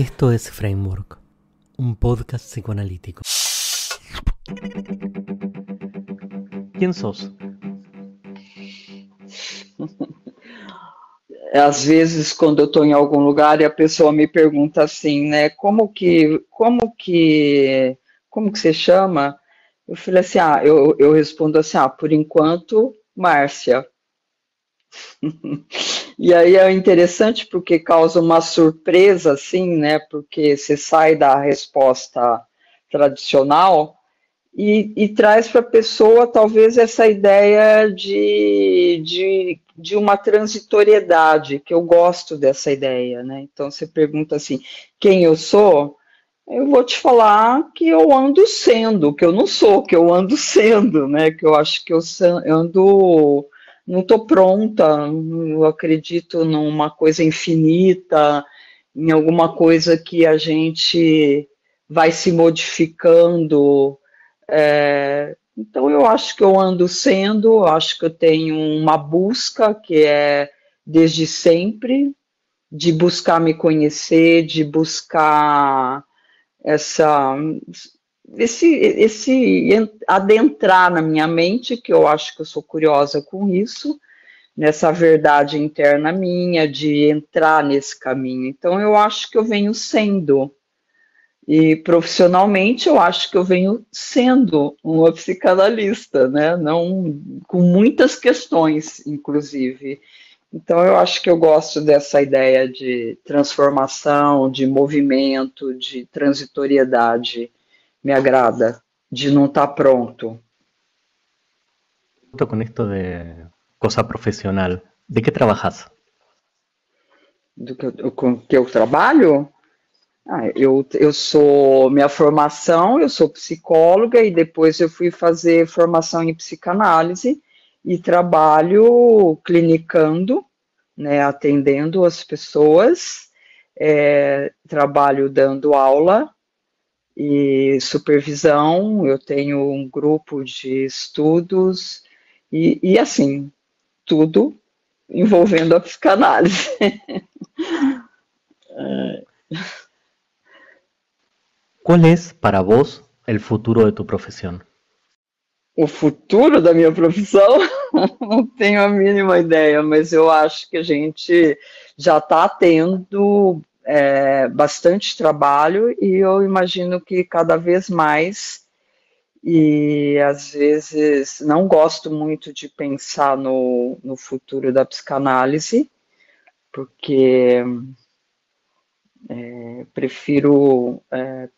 Esto es Framework, un podcast psicoanalítico. ¿Quién sos? Às vezes, quando eu estou em algum lugar e a pessoa me pergunta assim, né, como que você chama? Eu falei assim, eu respondo assim, por enquanto, Márcia. E aí é interessante porque causa uma surpresa, assim, né, porque você sai da resposta tradicional e traz para a pessoa talvez essa ideia de uma transitoriedade, que eu gosto dessa ideia, né? Então você pergunta assim, quem eu sou? Eu vou te falar que eu ando sendo, que eu não sou, que eu ando sendo, né? Que eu acho que eu ando, não estou pronta, eu acredito numa coisa infinita, em alguma coisa que a gente vai se modificando. Então eu acho que eu ando sendo, acho que eu tenho uma busca que é desde sempre, de buscar me conhecer, de buscar essa, esse adentrar na minha mente, que eu acho que eu sou curiosa com isso, nessa verdade interna minha, de entrar nesse caminho. Então eu acho que eu venho sendo. E profissionalmente eu acho que eu venho sendo uma psicanalista, né? Não, com muitas questões, inclusive. Então eu acho que eu gosto dessa ideia de transformação, de movimento, de transitoriedade. Me agrada, de não estar pronto. Con esto de cosa profesional, ¿de qué trabajas? Com que eu trabalho? Eu sou, minha formação, eu sou psicóloga e depois eu fui fazer formação em psicanálise e trabalho clinicando, né, atendendo as pessoas, trabalho dando aula e supervisão, eu tenho um grupo de estudos e assim, tudo envolvendo a psicanálise. ¿Cuál es para vos el futuro de tu profesión? O futuro da minha profissão, não tenho a mínima ideia, mas eu acho que a gente já está tendo bastante trabalho e eu imagino que cada vez mais, e às vezes não gosto muito de pensar no futuro da psicanálise, porque prefiro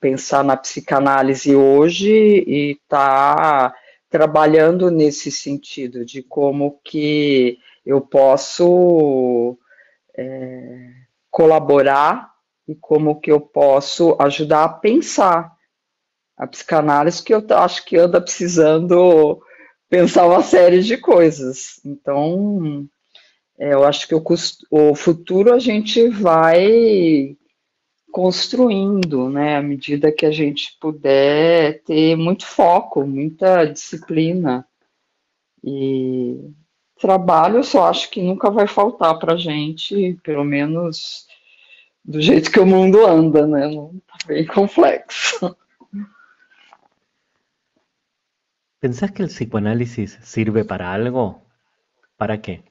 pensar na psicanálise hoje e estar trabalhando nesse sentido de como que eu posso colaborar e como que eu posso ajudar a pensar a psicanálise, que eu acho que anda precisando pensar uma série de coisas. Então, eu acho que o futuro a gente vai construindo, né, à medida que a gente puder ter muito foco, muita disciplina e trabalho, eu só acho que nunca vai faltar para a gente, pelo menos do jeito que o mundo anda, né, tá bem complexo. ¿Pensás que el psicoanálisis sirve para algo? ¿Para qué?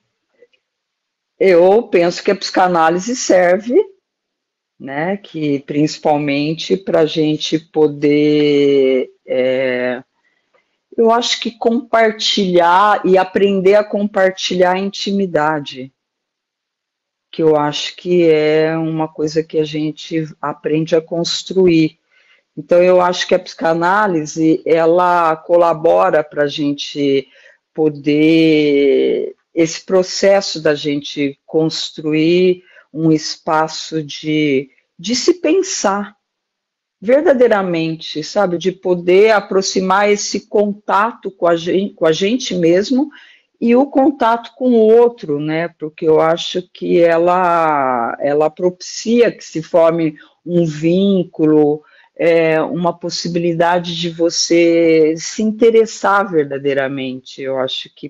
Eu penso que a psicanálise serve, né, que principalmente para a gente poder eu acho que compartilhar e aprender a compartilhar a intimidade, que eu acho que é uma coisa que a gente aprende a construir. Então, eu acho que a psicanálise, ela colabora para a gente poder, esse processo da gente construir um espaço de se pensar, verdadeiramente, sabe, de poder aproximar esse contato com a gente mesmo e o contato com o outro, né? Porque eu acho que ela propicia que se forme um vínculo, uma possibilidade de você se interessar verdadeiramente. Eu acho que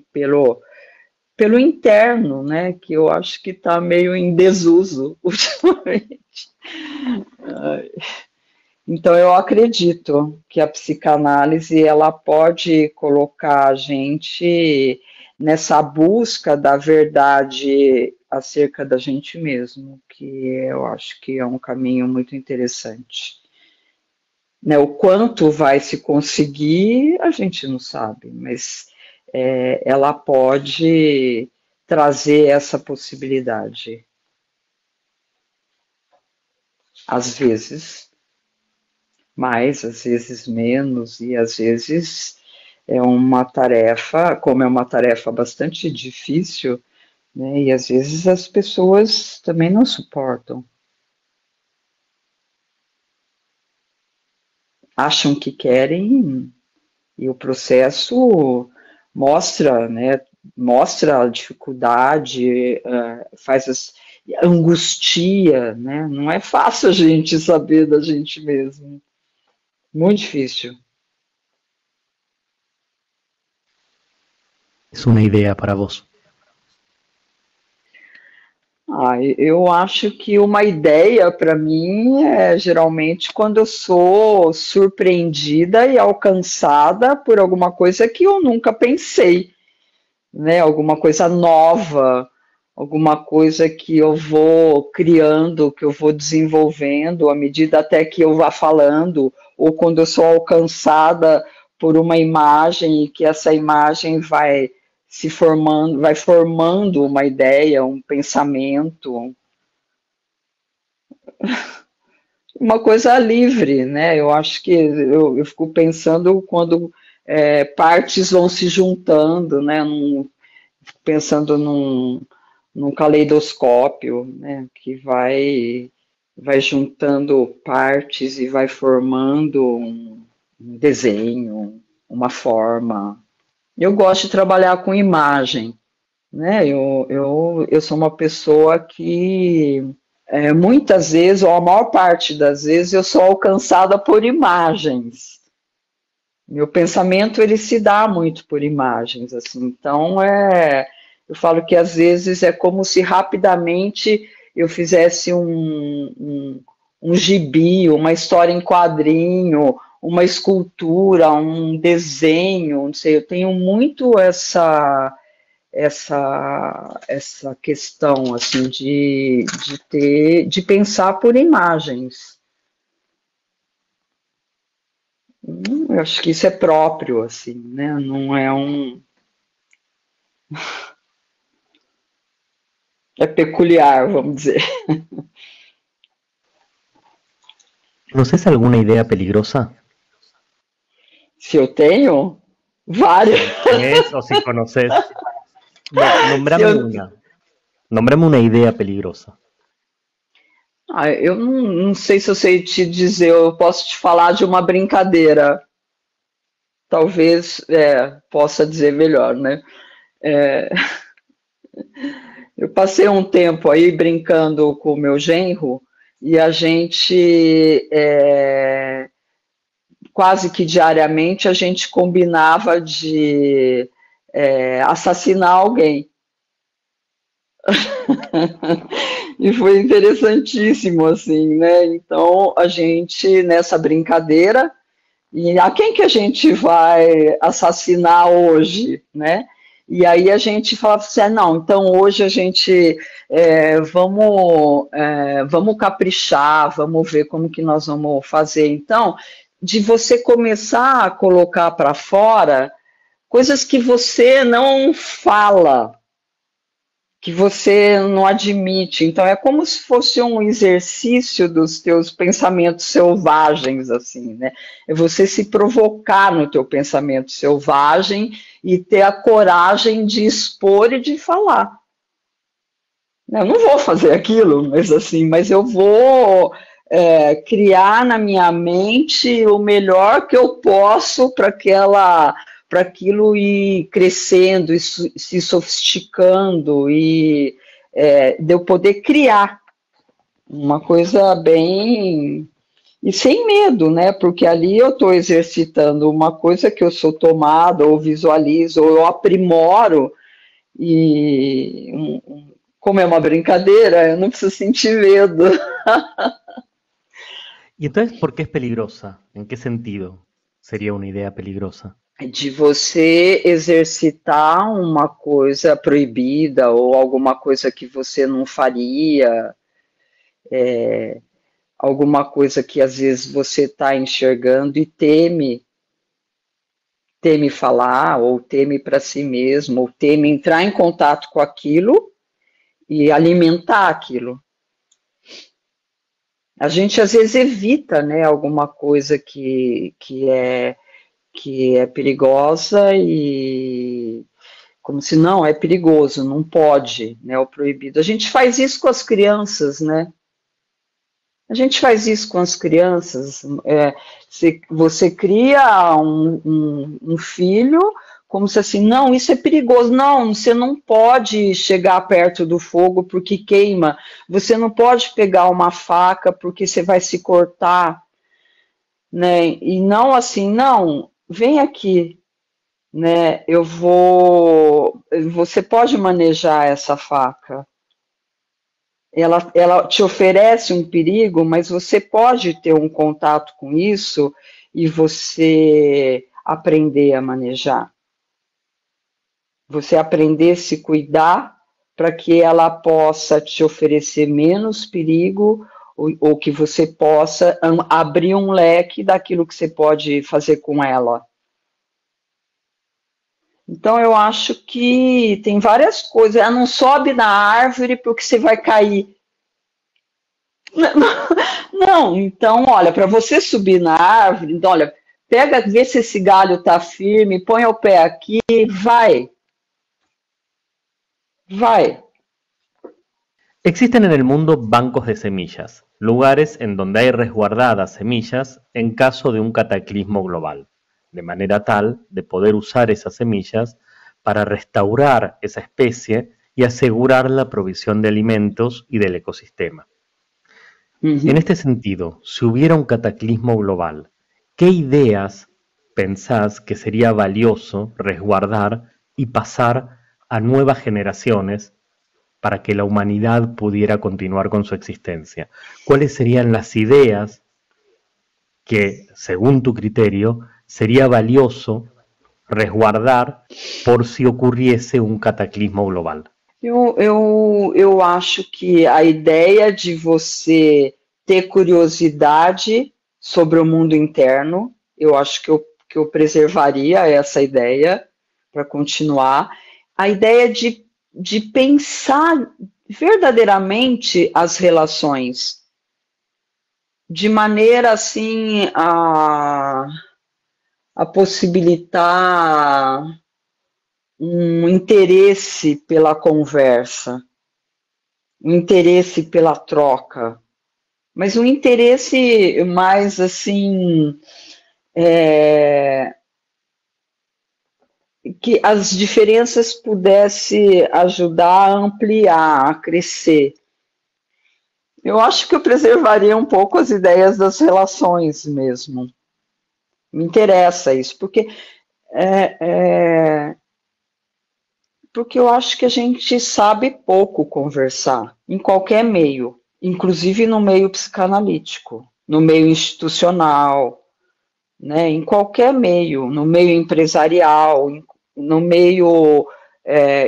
pelo interno, né, que eu acho que está meio em desuso ultimamente. Então eu acredito que a psicanálise ela pode colocar a gente nessa busca da verdade acerca da gente mesmo, que eu acho que é um caminho muito interessante. Né, o quanto vai se conseguir, a gente não sabe, mas ela pode trazer essa possibilidade. Às vezes mais, às vezes menos, e às vezes é uma tarefa, como é uma tarefa bastante difícil, né, e às vezes as pessoas também não suportam. Acham que querem e o processo mostra, né, mostra a dificuldade, faz angustia, né? Não é fácil a gente saber da gente mesmo. Muito difícil. Es una idea para vos. Eu acho que uma ideia para mim é geralmente quando eu sou surpreendida e alcançada por alguma coisa que eu nunca pensei, né? Alguma coisa nova, alguma coisa que eu vou criando, que eu vou desenvolvendo à medida até que eu vá falando, ou quando eu sou alcançada por uma imagem e que essa imagem vai se formando, vai formando uma ideia, um pensamento, uma coisa livre, né? Eu acho que eu fico pensando quando partes vão se juntando, né? Pensando num caleidoscópio, né? Que vai juntando partes e vai formando um desenho, uma forma. Eu gosto de trabalhar com imagem, né? Eu sou uma pessoa que muitas vezes, ou a maior parte das vezes, eu sou alcançada por imagens. Meu pensamento ele se dá muito por imagens, assim. Então eu falo que às vezes é como se rapidamente eu fizesse um gibi, uma história em quadrinho, uma escultura, um desenho, não sei. Eu tenho muito essa questão assim de pensar por imagens. Eu acho que isso é próprio, assim, né? Não é é peculiar, vamos dizer. ¿Conoces alguna idea peligrosa? Se eu tenho, várias. Si tenés o si conoces. Se Nombrame eu, una. Nombrame una idea peligrosa. eu não sei se eu sei te dizer, eu posso te falar de uma brincadeira. Talvez possa dizer melhor, né? É, eu passei um tempo aí brincando com o meu genro e a gente quase que diariamente a gente combinava de assassinar alguém. E foi interessantíssimo, assim, né? Então, a gente, nessa brincadeira, e a quem que a gente vai assassinar hoje, né? E aí a gente falava assim, não, então hoje a gente vamos caprichar, vamos ver como que nós vamos fazer. Então, de você começar a colocar para fora coisas que você não fala, que você não admite. Então é como se fosse um exercício dos teus pensamentos selvagens, assim, né? É você se provocar no teu pensamento selvagem e ter a coragem de expor e de falar. Eu não vou fazer aquilo, mas assim, mas eu vou criar na minha mente o melhor que eu posso para aquilo ir crescendo, e se sofisticando e de eu poder criar uma coisa bem e sem medo, né? Porque ali eu estou exercitando uma coisa que eu sou tomada ou visualizo ou eu aprimoro E como é uma brincadeira, eu não preciso sentir medo. ¿Y entonces por qué es peligrosa? ¿En qué sentido sería una idea peligrosa? De você exercitar uma coisa proibida ou alguma coisa que você não faria, alguma coisa que às vezes você está enxergando e teme falar, ou teme para si mesmo, ou teme entrar em contato com aquilo e alimentar aquilo. A gente às vezes evita, né, alguma coisa que é perigosa e como se não, é perigoso, não pode, né, o proibido. A gente faz isso com as crianças, né? A gente faz isso com as crianças. Você cria um filho como se assim, não, isso é perigoso. Não, você não pode chegar perto do fogo porque queima. Você não pode pegar uma faca porque você vai se cortar, né? E não assim, não, vem aqui, né? Você pode manejar essa faca. Ela te oferece um perigo, mas você pode ter um contato com isso e você aprender a manejar. Você aprender a se cuidar para que ela possa te oferecer menos perigo ou que você possa abrir um leque daquilo que você pode fazer com ela. Então, eu acho que tem várias coisas. Ela não sobe na árvore porque você vai cair. Não, então, olha, para você subir na árvore, então, olha, pega, vê se esse galho está firme, põe o pé aqui, vai, vai. Existen en el mundo bancos de semillas, lugares en donde hay resguardadas semillas en caso de un cataclismo global, de manera tal de poder usar esas semillas para restaurar esa especie y asegurar la provisión de alimentos y del ecosistema. En Uhum. este sentido, si hubiera un cataclismo global, ¿qué ideas pensás que sería valioso resguardar y pasar a nuevas generaciones para que la humanidad pudiera continuar con su existencia? ¿Cuáles serían las ideas que, según tu criterio, sería valioso resguardar por si ocurriese un cataclismo global? Eu acho que a ideia de você ter curiosidade sobre o mundo interno, eu acho que eu preservaria essa ideia para continuar. A ideia de pensar verdadeiramente as relações, de maneira assim a possibilitar um interesse pela conversa, um interesse pela troca, mas um interesse mais assim que as diferenças pudessem ajudar a ampliar, a crescer. Eu acho que eu preservaria um pouco as ideias das relações mesmo. Me interessa isso, é, é, porque eu acho que a gente sabe pouco conversar em qualquer meio, inclusive no meio psicanalítico, no meio institucional, né, em qualquer meio, no meio empresarial, no meio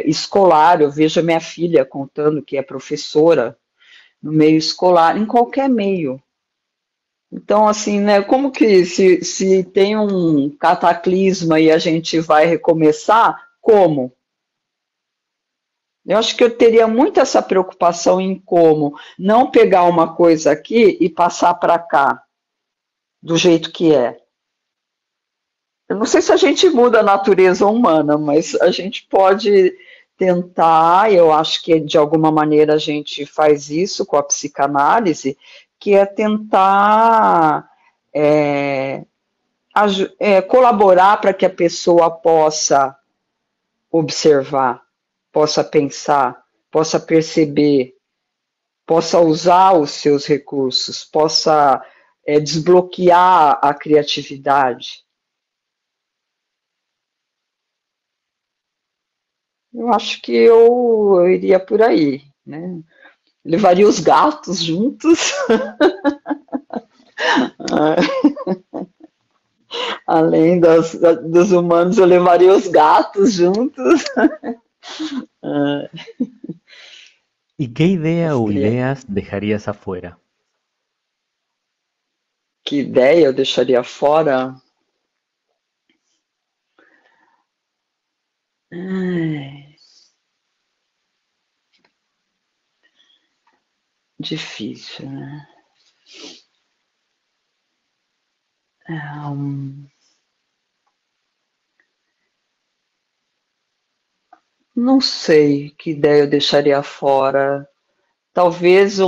escolar. Eu vejo a minha filha contando que é professora no meio escolar, em qualquer meio. Então, assim, né, como que se tem um cataclisma e a gente vai recomeçar, como? Eu acho que eu teria muito essa preocupação em como não pegar uma coisa aqui e passar para cá, do jeito que é. Eu não sei se a gente muda a natureza humana, mas a gente pode tentar, eu acho que de alguma maneira a gente faz isso com a psicanálise, que é tentar colaborar para que a pessoa possa observar, possa pensar, possa perceber, possa usar os seus recursos, possa desbloquear a criatividade. Eu acho que eu iria por aí, né? Levaria os gatos juntos. Além dos humanos, eu levaria os gatos juntos. ¿Y qué idea o Seria, ideas dejarías afuera? que ideia eu deixaria fora? Ai, difícil, né? Hum, não sei que ideia eu deixaria fora. Talvez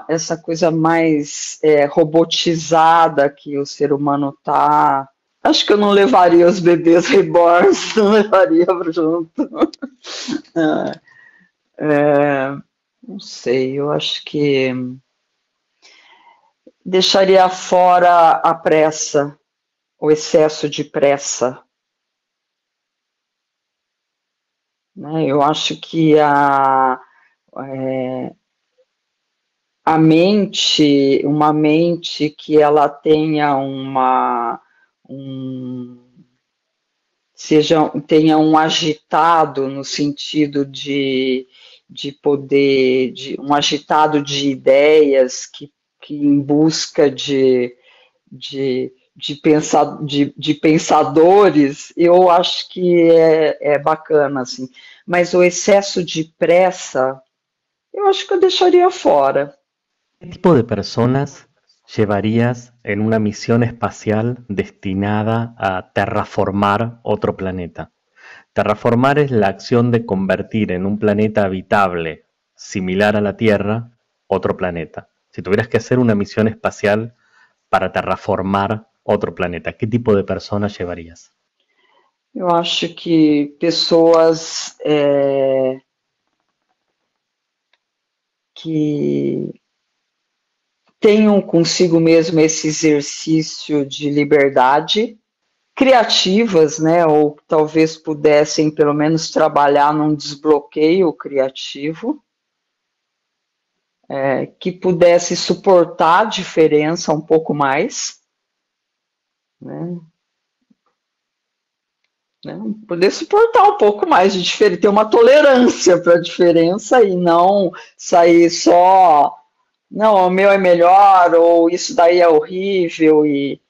essa coisa mais robotizada que o ser humano tá. Acho que eu não levaria os bebês reborns, não levaria junto. Não sei, eu acho que deixaria fora a pressa, o excesso de pressa, né? Eu acho que uma mente que ela tenha um, tenha um agitado no sentido de poder, um agitado de ideias que em busca de pensadores, eu acho que é bacana, assim. Mas o excesso de pressa, eu acho que eu deixaria fora. ¿Qué tipo de personas llevarías en una misión espacial destinada a terraformar otro planeta? Terraformar es la acción de convertir en un planeta habitable similar a la Tierra otro planeta. Si tuvieras que hacer una misión espacial para terraformar otro planeta, ¿qué tipo de personas llevarías? Eu acho que pessoas que tenham consigo mesmo esse exercício de liberdade, criativas, né? Ou talvez pudessem pelo menos trabalhar num desbloqueio criativo, que pudesse suportar a diferença um pouco mais, né? Poder suportar um pouco mais de diferença, ter uma tolerância para a diferença e não sair só, não, o meu é melhor, ou isso daí é horrível, e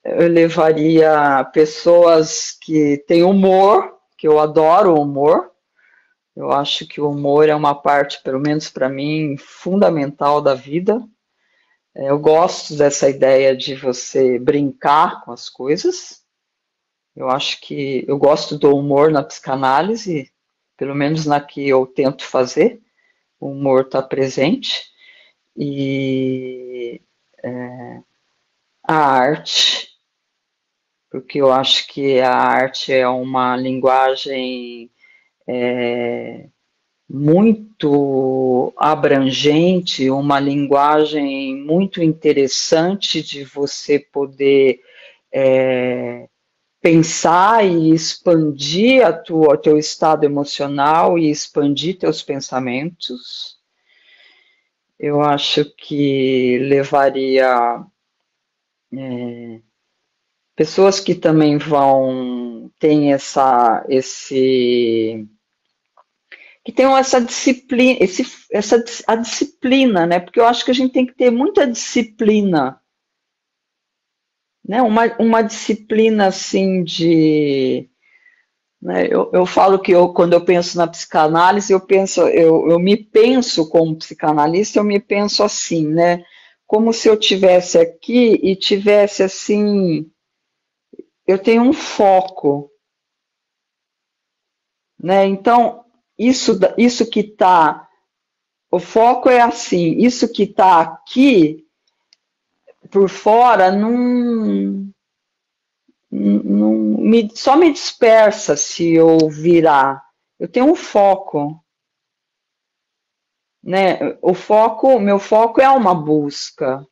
eu levaria pessoas que têm humor, que eu adoro o humor. Eu acho que o humor é uma parte, pelo menos para mim, fundamental da vida. Eu gosto dessa ideia de você brincar com as coisas. Eu acho que eu gosto do humor na psicanálise, pelo menos na que eu tento fazer. O humor está presente. E a arte, porque eu acho que a arte é uma linguagem muito abrangente, uma linguagem muito interessante de você poder pensar e expandir o teu estado emocional e expandir teus pensamentos. Eu acho que levaria pessoas que também tem que tenham essa disciplina, a disciplina, né? Porque eu acho que a gente tem que ter muita disciplina, né? Uma disciplina assim de, né? Eu falo que quando eu penso na psicanálise, eu me penso como psicanalista, eu me penso assim, né? Como se eu tivesse aqui e tivesse assim, eu tenho um foco, né? Então, isso que está, o foco é assim, isso que está aqui por fora só me dispersa se eu virar. Eu tenho um foco, né? Meu foco é uma busca.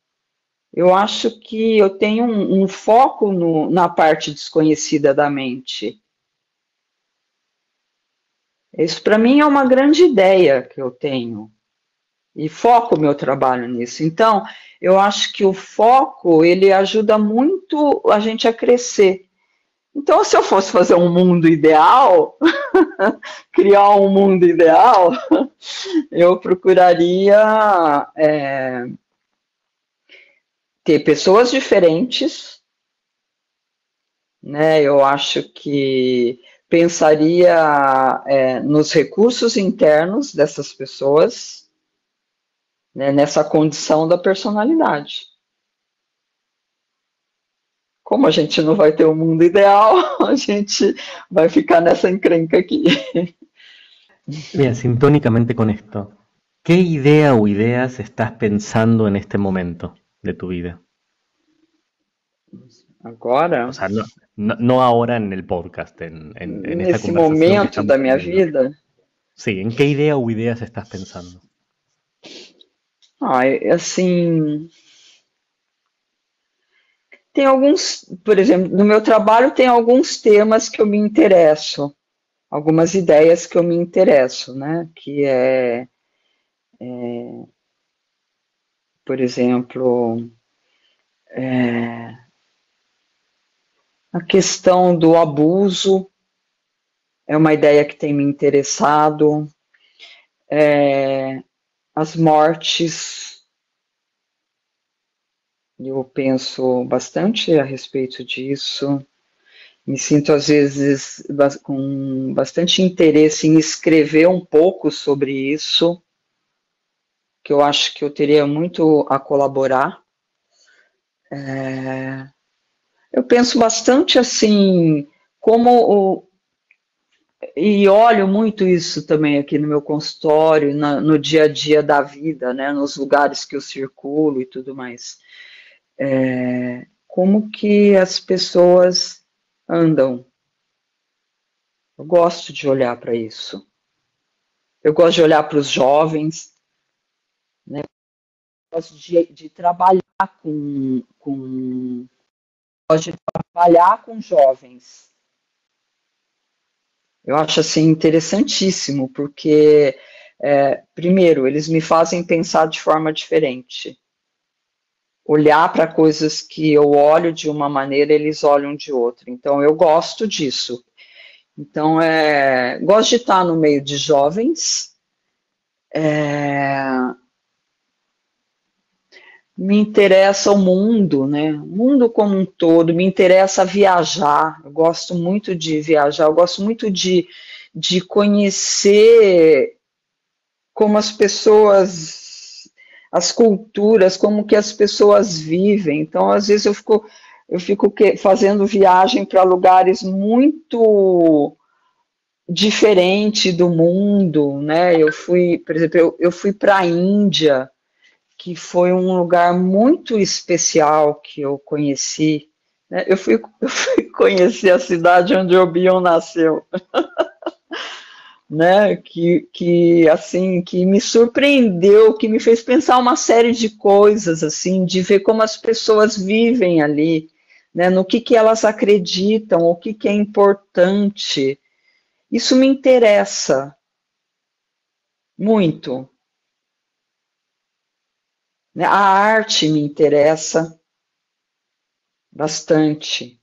Eu acho que eu tenho um foco na parte desconhecida da mente. Isso para mim é uma grande ideia que eu tenho e foco o meu trabalho nisso. Então, eu acho que o foco ele ajuda muito a gente a crescer. Então, se eu fosse fazer um mundo ideal, criar um mundo ideal, eu procuraria ter pessoas diferentes, né? Eu acho que pensaria nos recursos internos dessas pessoas, né? Nessa condição da personalidade. Como a gente não vai ter um mundo ideal, a gente vai ficar nessa encrenca aqui. Mira, sintónicamente con esto, ¿qué idea o ideas estás pensando en este momento de tu vida? O Agora, sea, no ahora en el podcast, en esta nesse conversación que momento da estamos minha teniendo. vida, Sí, ¿en qué idea o ideas estás pensando? assim, tem alguns, por exemplo, no meu trabalho tem alguns temas que eu me interesso, algumas ideias que eu me interesso, né? Que é, por exemplo, a questão do abuso é uma ideia que tem me interessado, as mortes, eu penso bastante a respeito disso. Me sinto, às vezes, com bastante interesse em escrever um pouco sobre isso, que eu acho que eu teria muito a colaborar. Eu penso bastante assim, como e olho muito isso também aqui no meu consultório, no dia a dia da vida, né, nos lugares que eu circulo e tudo mais. Como que as pessoas andam? Eu gosto de olhar para isso. Eu gosto de olhar para os jovens, né? Eu gosto de trabalhar gosto de trabalhar com jovens. Eu acho assim interessantíssimo, porque primeiro, eles me fazem pensar de forma diferente. Olhar para coisas que eu olho de uma maneira, eles olham de outra. Então, eu gosto disso. Então, gosto de estar no meio de jovens. Me interessa o mundo, né? O mundo como um todo, me interessa viajar. Eu gosto muito de viajar, eu gosto muito de conhecer como as pessoas, as culturas, como que as pessoas vivem. Então, às vezes eu fico fazendo viagem para lugares muito diferentes do mundo, né? Eu fui, por exemplo, eu fui para a Índia, que foi um lugar muito especial que eu conheci. Né? Eu fui conhecer a cidade onde o Bion nasceu, né? Que assim que me surpreendeu, que me fez pensar uma série de coisas, assim, de ver como as pessoas vivem ali, né? No que elas acreditam, o que é importante. Isso me interessa muito. Né? A arte me interessa bastante.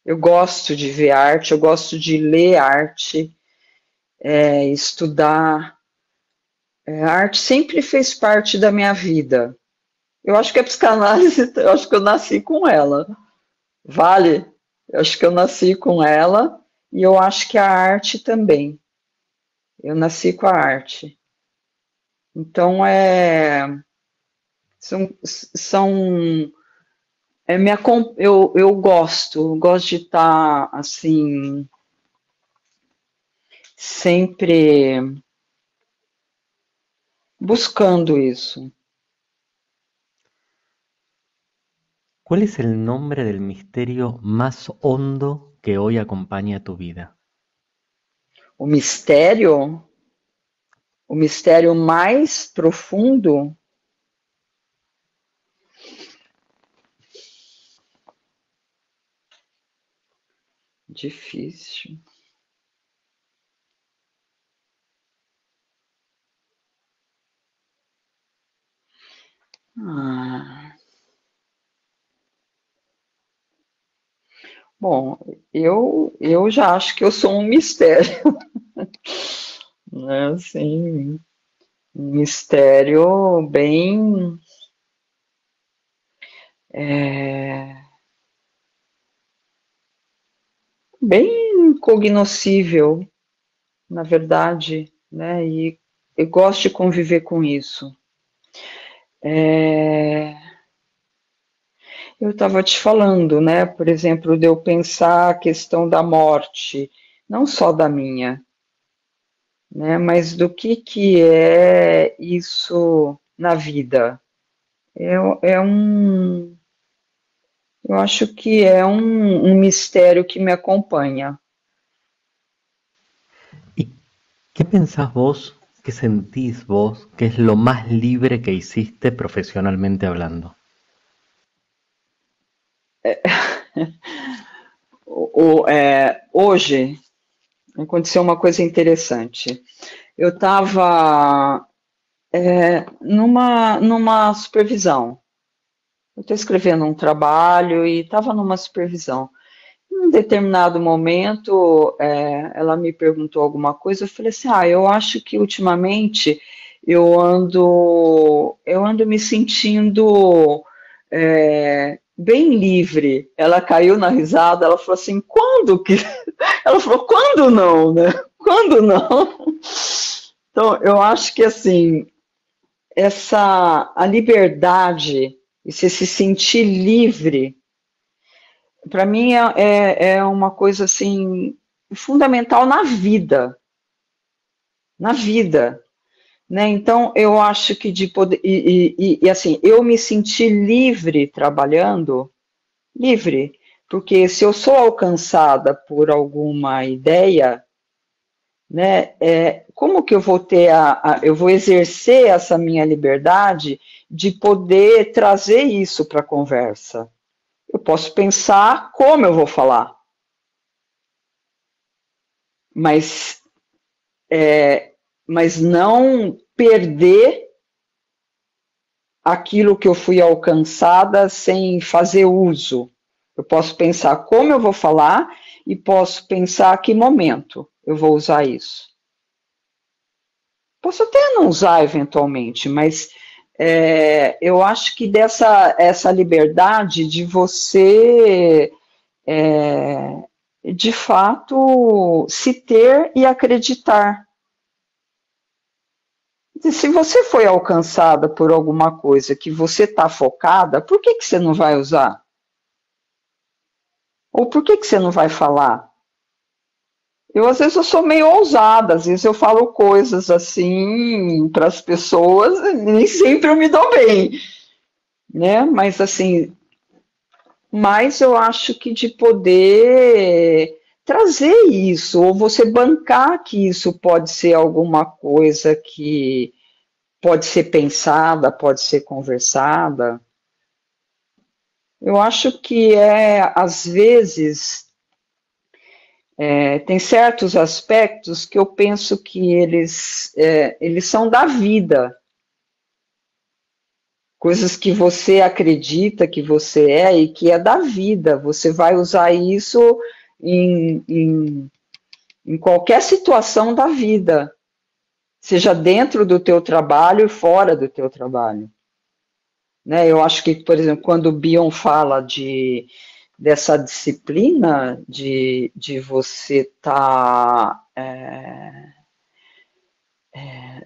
Eu gosto de ver arte, eu gosto de ler arte, estudar. A arte sempre fez parte da minha vida. Eu acho que a psicanálise, eu acho que eu nasci com ela. Vale? Eu acho que eu nasci com ela e eu acho que a arte também. Eu nasci com a arte. Então, são eu gosto de estar assim, sempre buscando isso. ¿Cuál es el nombre del misterio más hondo que hoy acompaña tu vida? O mistério mais profundo, difícil. Ah, bom, eu já acho que eu sou um mistério, né? Assim, um mistério bem, é, bem cognoscível, na verdade, né? E eu gosto de conviver com isso. É, eu estava te falando, né? Por exemplo, de eu pensar a questão da morte, não só da minha, né? Mas do que é isso na vida? É um, eu acho que é um mistério que me acompanha. ¿Y qué pensás vos, qué sentís vos que es lo más libre que hiciste profesionalmente hablando? Hoje aconteceu uma coisa interessante. Eu estava numa supervisão. Eu estou escrevendo um trabalho e estava numa supervisão. Em um determinado momento, ela me perguntou alguma coisa, eu falei assim, eu acho que ultimamente eu ando me sentindo bem livre. Ela caiu na risada, ela falou assim, quando que... Ela falou, quando não, né? Quando não? Então, eu acho que assim, a liberdade e você se sentir livre, para mim é uma coisa assim fundamental na vida, né? Então eu acho que de poder e assim eu me senti livre trabalhando, livre, porque se eu sou alcançada por alguma ideia, né, como que eu vou ter eu vou exercer essa minha liberdade de poder trazer isso para a conversa? Eu posso pensar como eu vou falar, mas, mas não perder aquilo que eu fui alcançada sem fazer uso. Eu posso pensar como eu vou falar e posso pensar a que momento eu vou usar isso. Posso até não usar eventualmente, mas eu acho que essa liberdade de você, de fato, se ter e acreditar. E se você foi alcançada por alguma coisa que você está focada, por que você não vai usar? Ou por que você não vai falar? Às vezes, eu sou meio ousada, às vezes eu falo coisas assim para as pessoas, nem sempre eu me dou bem, né? Mas eu acho que de poder trazer isso, ou você bancar que isso pode ser alguma coisa que pode ser pensada, pode ser conversada. Eu acho que às vezes, tem certos aspectos que eu penso que eles são da vida, coisas que você acredita que você é e que é da vida. Você vai usar isso em qualquer situação da vida, seja dentro do teu trabalho e fora do teu trabalho. Né? Eu acho que, por exemplo, quando o Bion fala dessa disciplina de você estar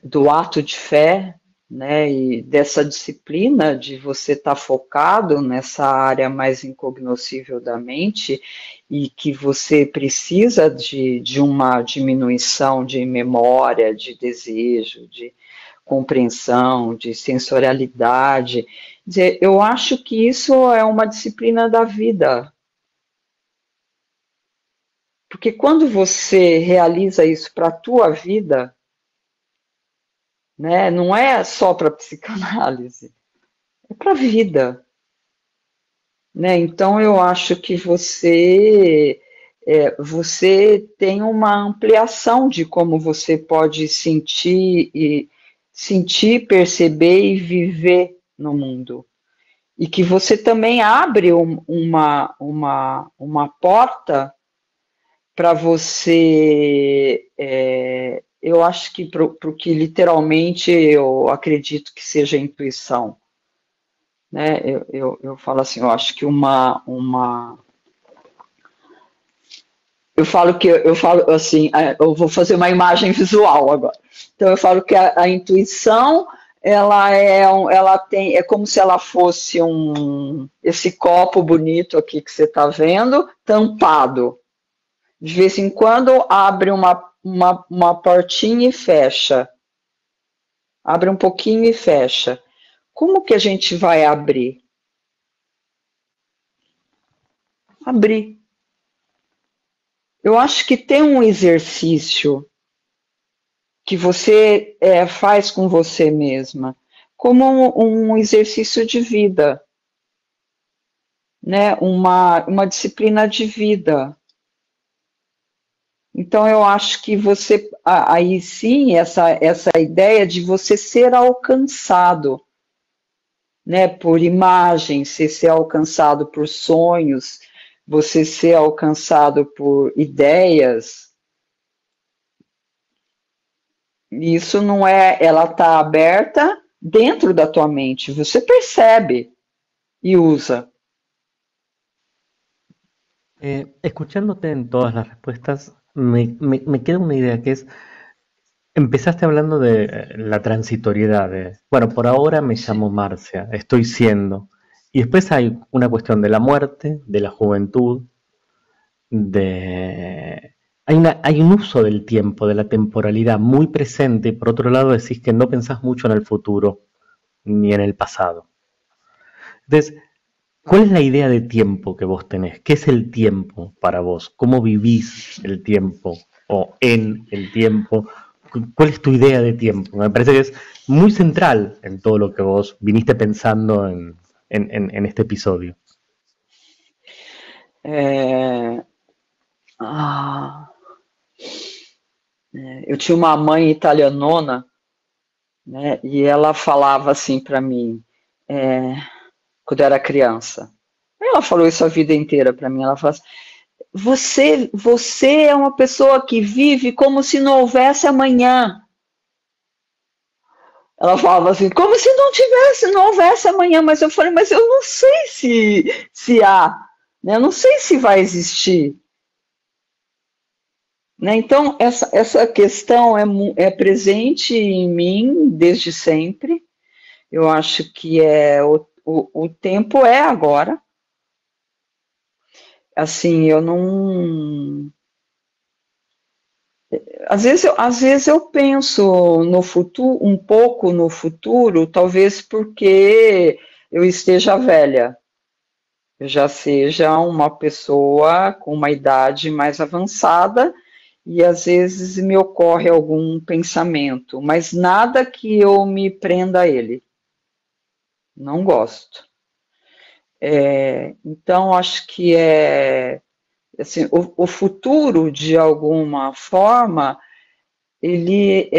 do ato de fé, né, e dessa disciplina de você estar focado nessa área mais incognoscível da mente e que você precisa de uma diminuição de memória, de desejo, de compreensão, de sensorialidade. Quer dizer, eu acho que isso é uma disciplina da vida, porque quando você realiza isso para a tua vida, né, não é só para psicanálise, é para a vida, né? Então eu acho que você tem uma ampliação de como você pode sentir, perceber e viver no mundo. E que você também abre uma porta para você, eu acho que para o que literalmente eu acredito que seja intuição. Né? Eu falo assim, eu acho que eu falo assim, eu vou fazer uma imagem visual agora. Então eu falo que a intuição ela é como se ela fosse esse copo bonito aqui que você está vendo, tampado. De vez em quando abre uma portinha e fecha. Abre um pouquinho e fecha. Como que a gente vai abrir? Abrir. Eu acho que tem um exercício que você faz com você mesma, como um exercício de vida, né? Uma disciplina de vida. Então, eu acho que você, aí sim, essa ideia de você ser alcançado, né, por imagens, você ser alcançado por sonhos, você ser alcançado por ideias, isso não é, ela está aberta dentro da tua mente, você percebe e usa. Escuchándote en todas las respuestas, me queda una idea que es, empezaste hablando de la transitoriedad, bueno, por ahora me llamo Marcia, estoy siendo, y después hay una cuestión de la muerte, de la juventud, de... hay un uso del tiempo, de la temporalidad muy presente, y por otro lado decís que no pensás mucho en el futuro ni en el pasado. Entonces, ¿cuál es la idea de tiempo que vos tenés? ¿Qué es el tiempo para vos? ¿Cómo vivís el tiempo o en el tiempo? ¿Cuál es tu idea de tiempo? Me parece que es muy central en todo lo que vos viniste pensando en este episodio. É, ah, eu tinha uma mãe italianona, né, e ela falava assim para mim, quando eu era criança. Ela falou isso a vida inteira para mim. Ela falou assim, você é uma pessoa que vive como se não houvesse amanhã. Ela falava assim, como se não houvesse amanhã, mas eu falei, mas eu não sei se há, né? Eu não sei se vai existir. Né? Então, essa questão é presente em mim desde sempre. Eu acho que o tempo é agora. Assim, eu não. Às vezes eu penso no futuro, um pouco no futuro, talvez porque eu esteja velha, eu já seja uma pessoa com uma idade mais avançada e às vezes me ocorre algum pensamento, mas nada que eu me prenda a ele. Não gosto. Então, acho que assim, o futuro, de alguma forma, ele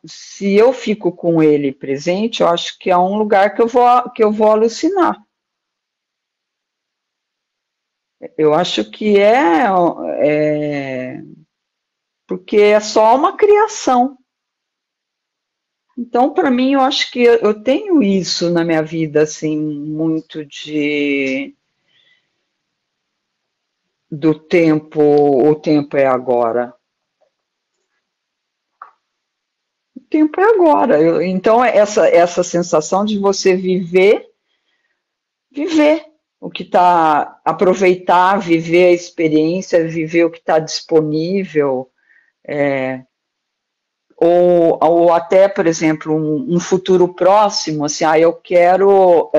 se eu fico com ele presente, eu acho que é um lugar que eu vou alucinar. Eu acho que porque é só uma criação. Então, para mim, eu acho que eu tenho isso na minha vida, assim, muito do tempo, o tempo é agora. O tempo é agora. Então, essa sensação de você viver o que está, aproveitar, viver a experiência, viver o que está disponível, ou até, por exemplo, um futuro próximo, assim, eu quero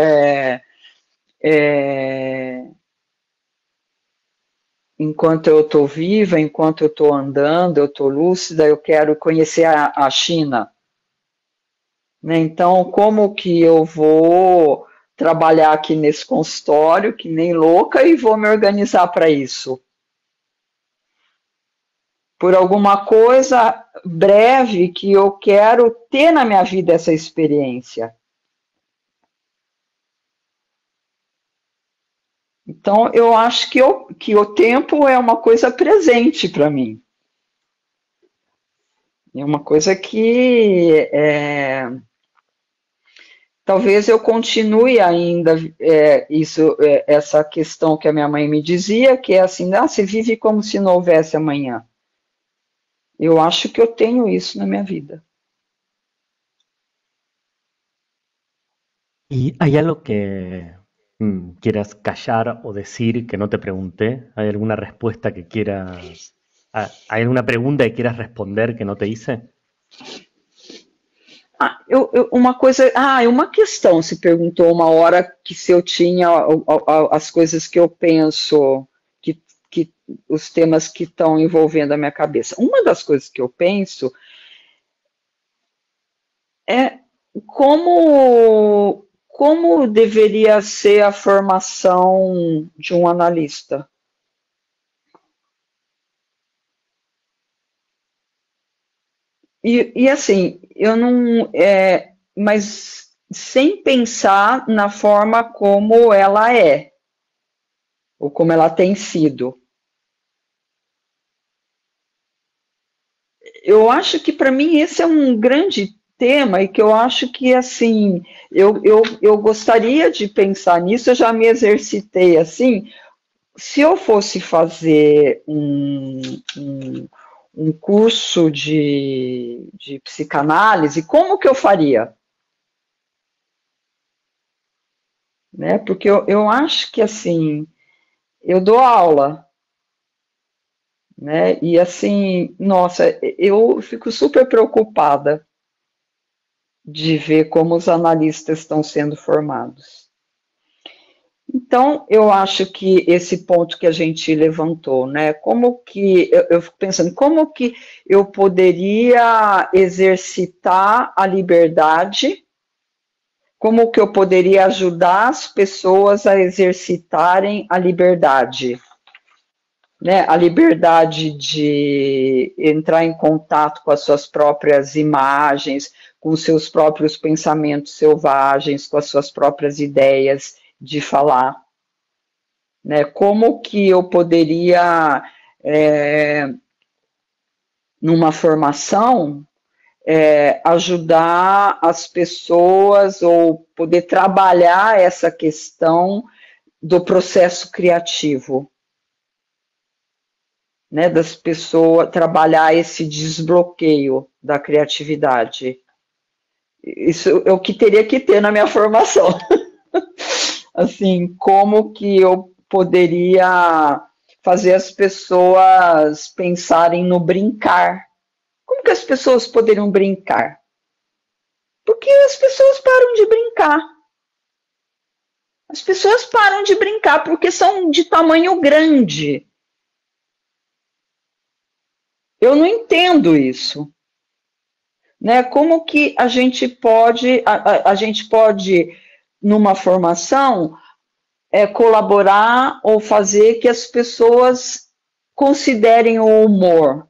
enquanto eu estou viva, enquanto eu estou andando, eu estou lúcida, eu quero conhecer a China. Né? Então, como que eu vou trabalhar aqui nesse consultório, que nem louca, e vou me organizar para isso? Por alguma coisa breve que eu quero ter na minha vida essa experiência. Então, eu acho que o tempo é uma coisa presente para mim. É uma coisa que talvez eu continue ainda essa questão que a minha mãe me dizia, que é assim, você vive como se não houvesse amanhã. Eu acho que eu tenho isso na minha vida. ¿Y hay algo que quieras callar o decir que no te pregunté? ¿Hay alguna respuesta que quieras... ¿Hay alguna pregunta que quieras responder que no te hice? Uma questão, se perguntou uma hora que se eu tinha as coisas que eu penso, que os temas que estão envolvendo a minha cabeça. Uma das coisas que eu penso é como deveria ser a formação de um analista. E assim, eu não. Mas sem pensar na forma como ela é, ou como ela tem sido. Eu acho que para mim esse é um grande tema e que eu acho que assim eu gostaria de pensar nisso, eu já me exercitei assim. Se eu fosse fazer um curso de psicanálise, como que eu faria? Né? Porque eu acho que assim, eu dou aula, né? E assim, nossa, eu fico super preocupada de ver como os analistas estão sendo formados. Então, eu acho que esse ponto que a gente levantou, né? Como que eu fico pensando, como que eu poderia exercitar a liberdade? Como que eu poderia ajudar as pessoas a exercitarem a liberdade? Né? A liberdade de entrar em contato com as suas próprias imagens, com os seus próprios pensamentos selvagens, com as suas próprias ideias de falar. Né? Como que eu poderia, numa formação, ajudar as pessoas ou poder trabalhar essa questão do processo criativo, né? Das pessoas, trabalhar esse desbloqueio da criatividade. Isso é o que teria que ter na minha formação. Assim, como que eu poderia fazer as pessoas pensarem no brincar? Como que as pessoas poderiam brincar? Porque as pessoas param de brincar. As pessoas param de brincar porque são de tamanho grande. Eu não entendo isso. Né? Como que a gente pode, numa formação, colaborar ou fazer que as pessoas considerem o humor,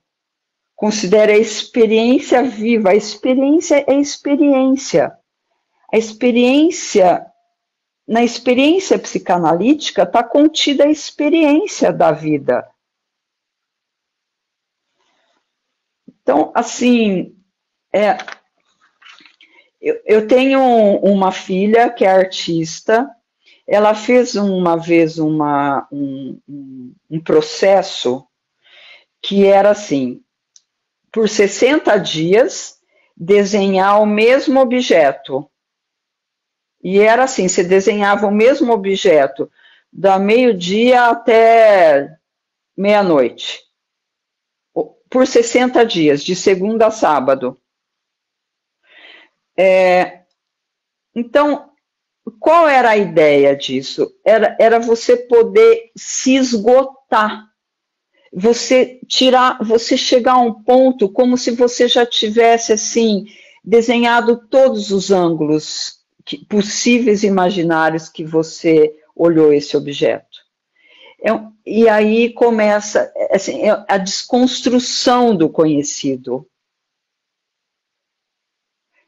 considerem a experiência viva. A experiência é experiência. A experiência, na experiência psicanalítica, está contida a experiência da vida. Então, assim, eu tenho uma filha que é artista. Ela fez uma vez um processo que era assim, por 60 dias, desenhar o mesmo objeto. E era assim, você desenhava o mesmo objeto da meio-dia até meia-noite. Por 60 dias, de segunda a sábado. Então, qual era a ideia disso? Era você poder se esgotar. Você chegar a um ponto como se você já tivesse assim desenhado todos os ângulos possíveis e imaginários que você olhou esse objeto. E aí começa assim, a desconstrução do conhecido.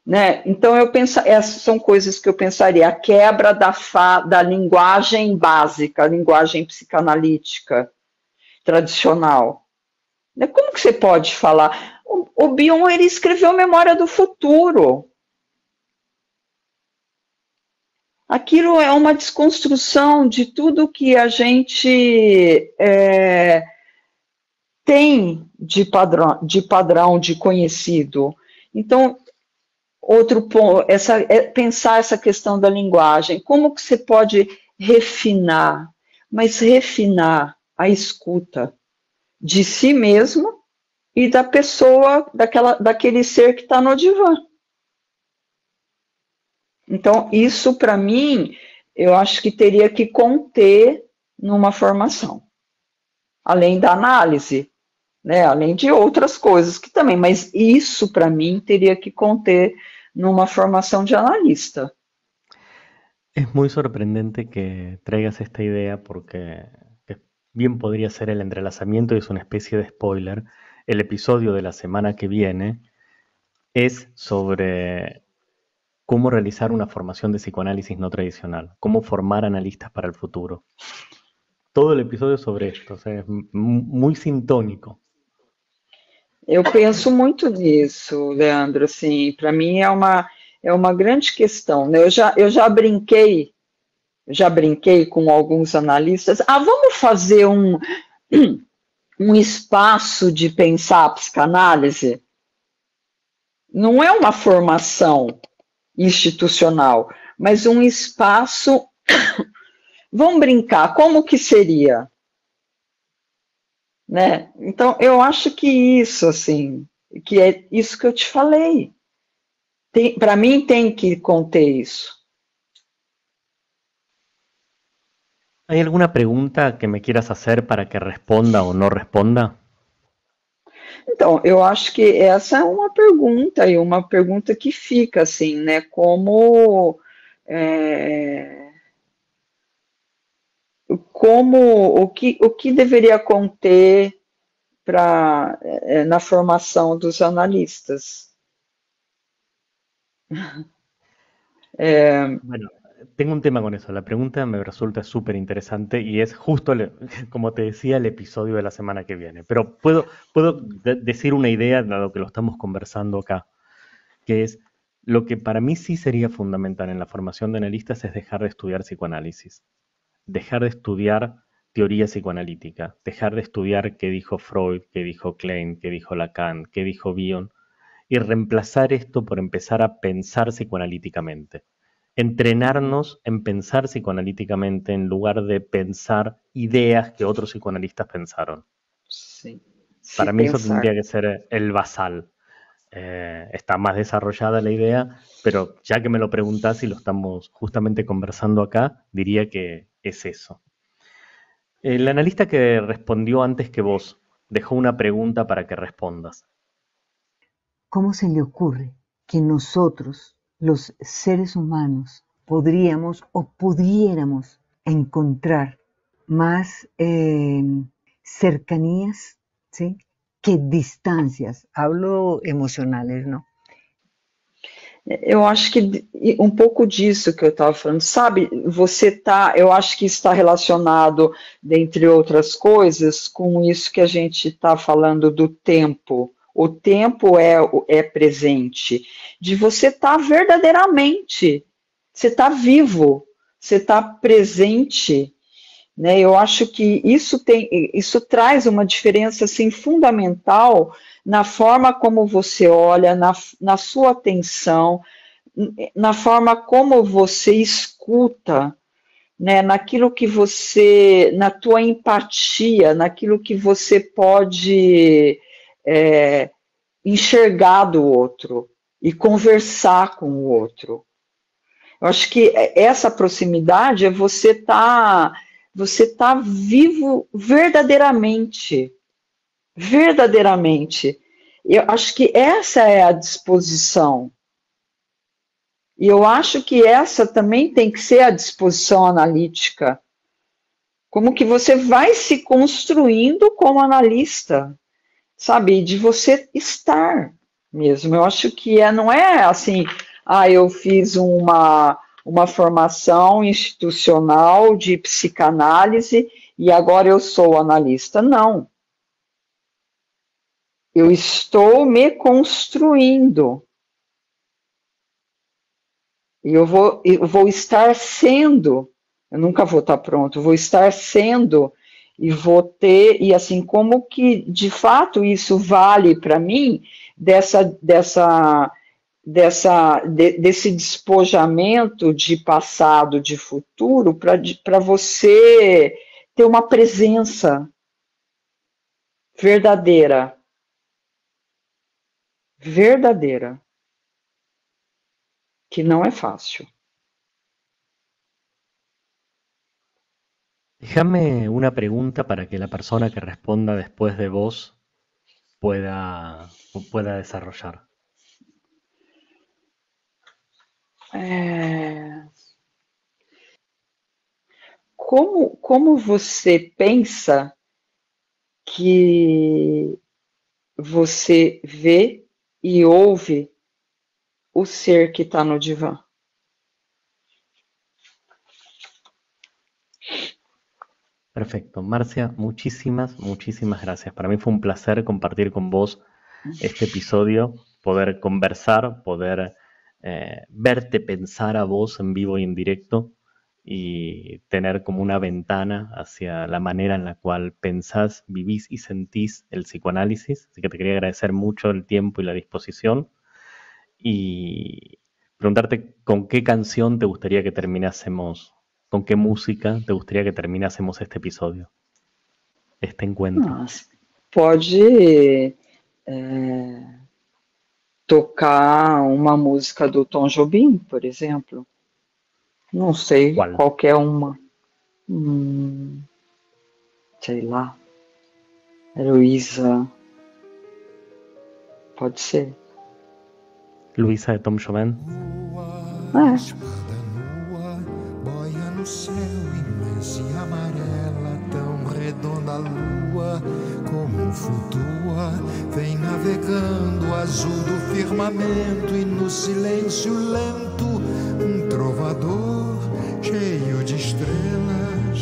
né? Então, essas são coisas que eu pensaria. A quebra da linguagem básica, a linguagem psicanalítica tradicional. Como que você pode falar? O Bion, ele escreveu Memória do Futuro. Aquilo é uma desconstrução de tudo que a gente tem de padrão, de conhecido. Então, outro ponto, pensar essa questão da linguagem. Como que você pode refinar, mas refinar a escuta de si mesmo e da pessoa, daquele ser que está no divã. Então, isso, para mim, eu acho que teria que conter numa formação. Além da análise, né? Além de outras coisas que também, mas isso, para mim, teria que conter numa formação de analista. Es muy sorprendente que traigas esta idea porque bien podría ser el entrelazamiento y es una especie de spoiler. El episodio de la semana que viene es sobre cómo realizar una formación de psicoanálisis no tradicional, cómo formar analistas para el futuro. Todo el episodio es sobre esto, o sea, es muy sintónico. Eu penso muito nisso, Leandro, assim, para mim é uma grande questão, né? Eu já brinquei com alguns analistas, vamos fazer um espaço de pensar a psicanálise? Não é uma formação institucional, mas um espaço. Vamos brincar, como que seria? Né? Então, eu acho que isso, assim, que é isso que eu te falei. Para mim, tem que conter isso. ¿Hay alguna pregunta que me quieras hacer para que responda o no responda? Então, eu acho que essa é uma pergunta, e uma pergunta que fica, assim, né? O que deveria conter na formação dos analistas? Bueno, tengo un tema con eso. La pregunta me resulta súper interesante y es justo, como te decía, el episodio de la semana que viene. Pero puedo decir una idea, dado que lo estamos conversando acá, que es lo que para mí sí sería fundamental en la formación de analistas es dejar de estudiar psicoanálisis, dejar de estudiar teoría psicoanalítica, dejar de estudiar qué dijo Freud, qué dijo Klein, qué dijo Lacan, qué dijo Bion, y reemplazar esto por empezar a pensar psicoanalíticamente. Entrenarnos en pensar psicoanalíticamente en lugar de pensar ideas que otros psicoanalistas pensaron. Sí, Para mí eso tendría que ser el basal. Está más desarrollada la idea, pero ya que me lo preguntás y lo estamos justamente conversando acá, diría que es eso. El analista que respondió antes que vos dejó una pregunta para que respondas. ¿Cómo se le ocurre que nosotros, los seres humanos, podríamos o pudiéramos encontrar más cercanías, ¿sí?, que distancias? Hablo emocionales, ¿no? Eu acho que um pouco disso que eu estava falando, sabe, eu acho que está relacionado, dentre outras coisas, com isso que a gente está falando do tempo. O tempo é presente, de você estar verdadeiramente, você está vivo, você está presente, né? Eu acho que isso traz uma diferença assim, fundamental na forma como você olha, na sua atenção, na forma como você escuta, né? Naquilo que você, na tua empatia, naquilo que você pode enxergar do outro e conversar com o outro. Eu acho que essa proximidade é você tá vivo verdadeiramente. Verdadeiramente. Eu acho que essa é a disposição. E eu acho que essa também tem que ser a disposição analítica. Como que você vai se construindo como analista, sabe? De você estar. mesmo. Eu acho que não é assim, eu fiz uma formação institucional de psicanálise e agora eu sou analista. Não. Eu estou me construindo. E eu vou estar sendo, eu nunca vou estar pronto, vou estar sendo e vou ter, e assim, como que de fato isso vale para mim, desse despojamento de passado, de futuro, para você ter uma presença verdadeira, que não é fácil. Déjame una pregunta para que la persona que responda después de vos pueda desarrollar. Como você pensa que você vê e ouve o ser que está no divã? Perfecto. Marcia, muchísimas gracias. Para mí fue un placer compartir con vos este episodio, poder conversar, poder verte pensar a vos en vivo y en directo y tener como una ventana hacia la manera en la cual pensás, vivís y sentís el psicoanálisis. Así que te quería agradecer mucho el tiempo y la disposición y preguntarte con qué canción te gustaría que terminásemos, con qué música te gustaría que terminásemos este episodio, este encuentro. Pode tocar uma música do Tom Jobim, por exemplo. Não sei, ¿Cuál? qualquer uma. Sei lá. Heloísa. Pode ser. Luísa de Tom Jobim. Espada nua, boia no céu imensa e amarela, tão redonda a lua, como flutua, vem navegando azul do firmamento e no silêncio lento, um trovador cheio de estrelas.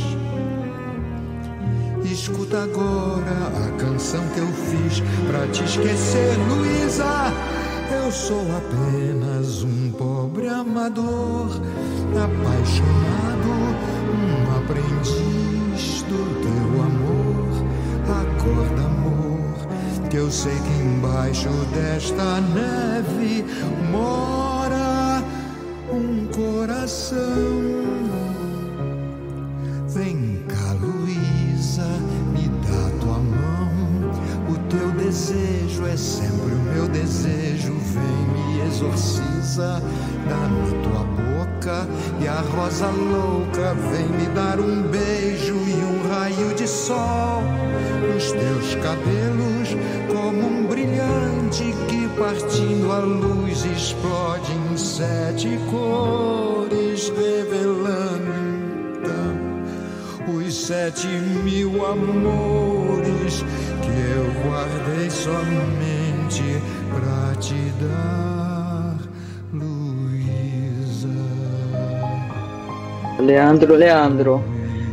Escuta agora a canção que eu fiz pra te esquecer, Luísa. Eu sou apenas um pobre amador, apaixonado, um aprendiz do teu amor. Acorda, amor, que eu sei que embaixo desta neve mora um coração. Vem cá, Luísa, me dá tua mão. O teu desejo é sempre o meu desejo. Vem, me exorciza, dá-me tua boca e a rosa louca. Vem me dar um beijo e um raio de sol nos teus cabelos, como um brilhante que partindo a luz explode em 7 cores, revelando então os 7.000 amores que eu guardei somente pra te dar, Luísa. Leandro,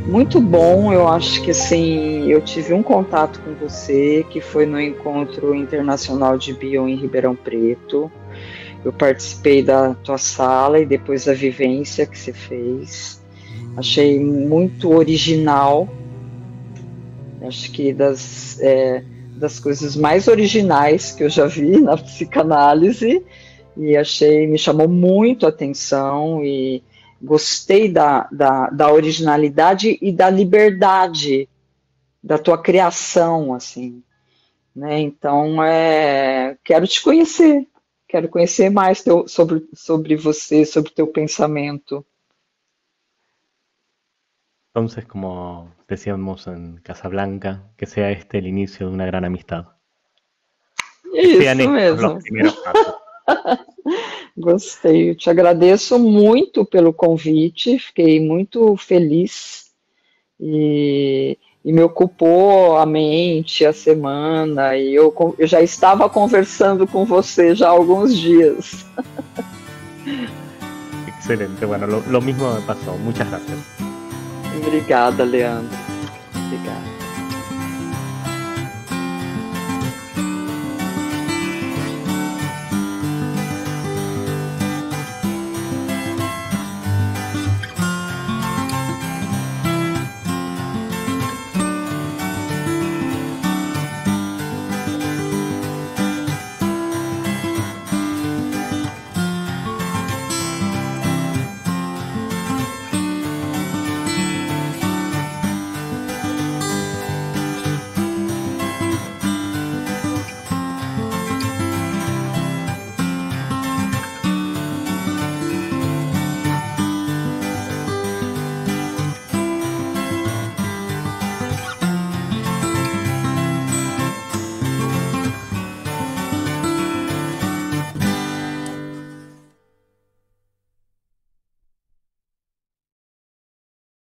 muito bom. Eu acho que assim, eu tive um contato com você, que foi no Encontro Internacional de Bio em Ribeirão Preto. Eu participei da tua sala e depois da vivência que você fez. Achei muito original. Acho que das coisas mais originais que eu já vi na psicanálise, e me chamou muito a atenção e gostei da originalidade e da liberdade da tua criação, assim, né? Então, quero te conhecer, quero conhecer mais sobre você, sobre o teu pensamento. Entonces, como decíamos en Casablanca, que sea este el inicio de una gran amistad. Que sean Isso estos mesmo. los primeros pasos. Gostei, eu te agradeço muito pelo convite, fiquei muito feliz e me ocupou a mente, a semana, e eu já estava conversando com você já há alguns dias. Excelente, bueno, lo mismo me pasó. Muchas gracias. Obrigada, Leandro. Obrigada.